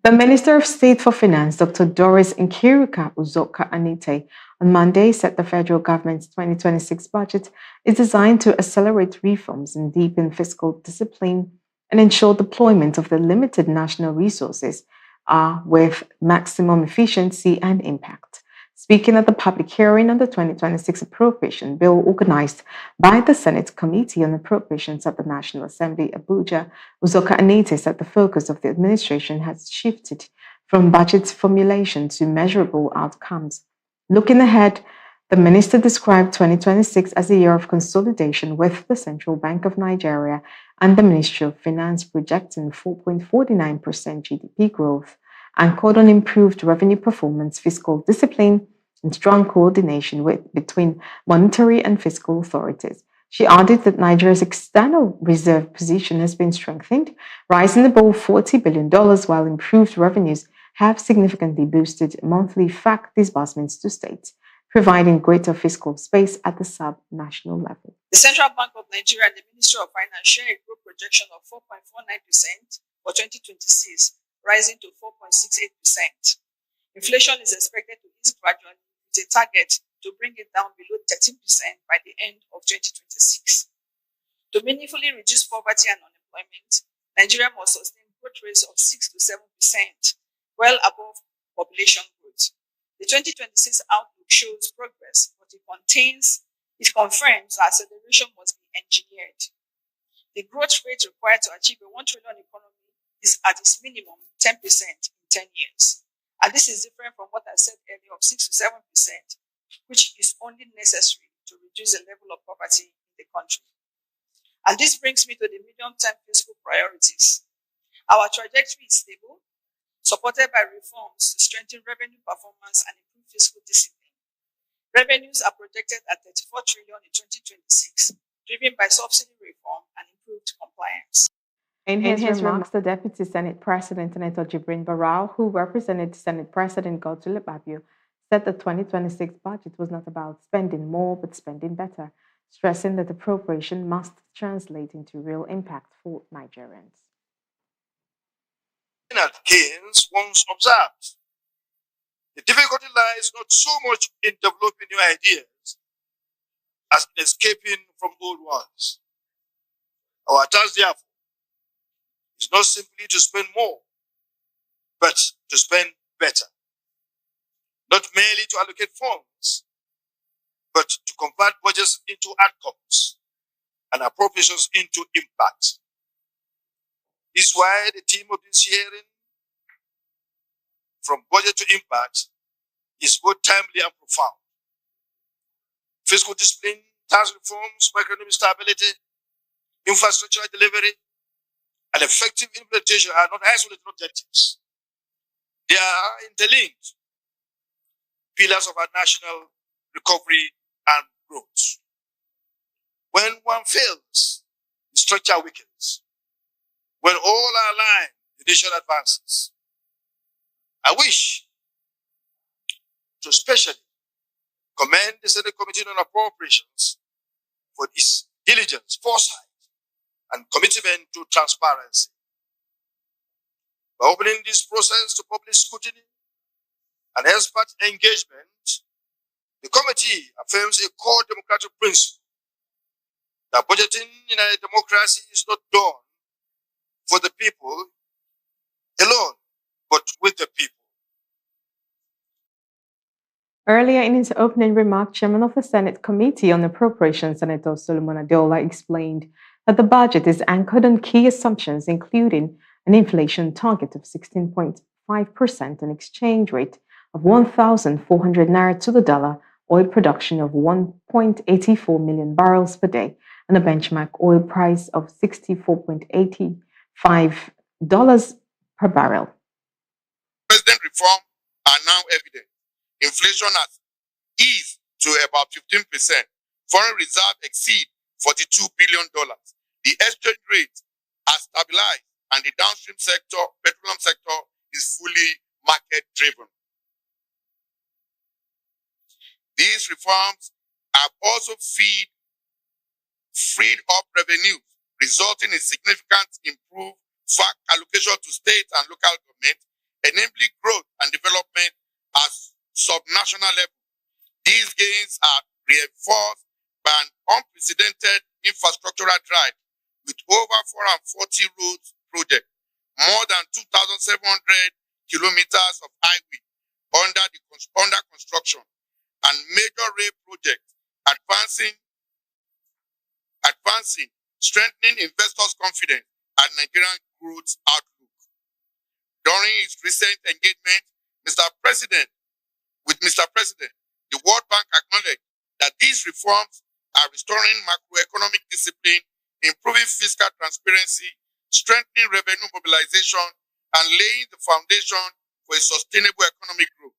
The Minister of State for Finance, Dr. Doris Nkiruka Uzoka-Anite, on Monday said the federal government's 2026 budget is designed to accelerate reforms and deepen fiscal discipline and ensure deployment of the limited national resources with maximum efficiency and impact. Speaking at the public hearing on the 2026 Appropriation Bill organized by the Senate Committee on Appropriations at the National Assembly, Abuja, Uzoka-Anite said the focus of the administration has shifted from budget formulation to measurable outcomes. Looking ahead, the minister described 2026 as a year of consolidation, with the Central Bank of Nigeria and the Ministry of Finance projecting 4.49% GDP growth, anchored on improved revenue performance, fiscal discipline, and strong coordination between monetary and fiscal authorities. She added that Nigeria's external reserve position has been strengthened, rising above $40 billion, while improved revenues have significantly boosted monthly FAAC disbursements to states, providing greater fiscal space at the sub-national level. The Central Bank of Nigeria and the Ministry of Finance share a growth projection of 4.49% for 2026, rising to 4.68%. Inflation is expected to ease gradually, with a target to bring it down below 13% by the end of 2026. To meaningfully reduce poverty and unemployment, Nigeria must sustain growth rates of 6 to 7%, well above population growth. The 2026 outlook shows progress, but it confirms that acceleration must be engineered. The growth rate required to achieve a 1 trillion economy is at its minimum 10% in 10 years. And this is different from what I said earlier of 6 to 7%, which is only necessary to reduce the level of poverty in the country. And this brings me to the medium-term fiscal priorities. Our trajectory is stable, supported by reforms to strengthen revenue performance and improve fiscal discipline. Revenues are projected at 34 trillion in 2026, driven by subsidy reform and improved compliance. In his remarks, the Deputy Senate President, Senator Jibrin Barau, who represented Senate President Godswill Akpabio, said the 2026 budget was not about spending more, but spending better, stressing that appropriation must translate into real impact for Nigerians. Keynes once observed, the difficulty lies not so much in developing new ideas as in escaping from old ones. Our task, therefore, is not simply to spend more, but to spend better. Not merely to allocate funds, but to convert budgets into outcomes and appropriations into impact. This is why the theme of this hearing, from budget to impact, is both timely and profound. Fiscal discipline, tax reforms, macroeconomic stability, infrastructure delivery, and effective implementation are not isolated objectives. They are interlinked pillars of our national recovery and growth. When one fails, the structure weakens. When all are aligned, the nation advances. I wish to especially commend the Senate Committee on Appropriations for its diligence, foresight, and commitment to transparency. By opening this process to public scrutiny and expert engagement, the committee affirms a core democratic principle that budgeting in a democracy is not done for the people alone, but with the people. Earlier in his opening remark, Chairman of the Senate Committee on Appropriations, Senator Solomon Adeola, explained that the budget is anchored on key assumptions, including an inflation target of 16.5%, an exchange rate of 1,400 naira to the dollar, oil production of 1.84 million barrels per day, and a benchmark oil price of $64.85 per barrel. President reform are now evident. Inflation has eased to about 15%. Foreign reserve exceed $42 billion. The exchange rate has stabilized, and the downstream sector, petroleum sector, is fully market-driven. These reforms have also freed up revenues, resulting in significant improved FAAC allocation to state and local government, national level. These gains are reinforced by an unprecedented infrastructural drive with over 440 roads projects, more than 2,700 kilometers of highway under construction, and major rail projects advancing, strengthening investors' confidence and Nigerian growth outlook. During his recent engagement, Mr. President, the World Bank acknowledged that these reforms are restoring macroeconomic discipline, improving fiscal transparency, strengthening revenue mobilization, and laying the foundation for a sustainable economic growth.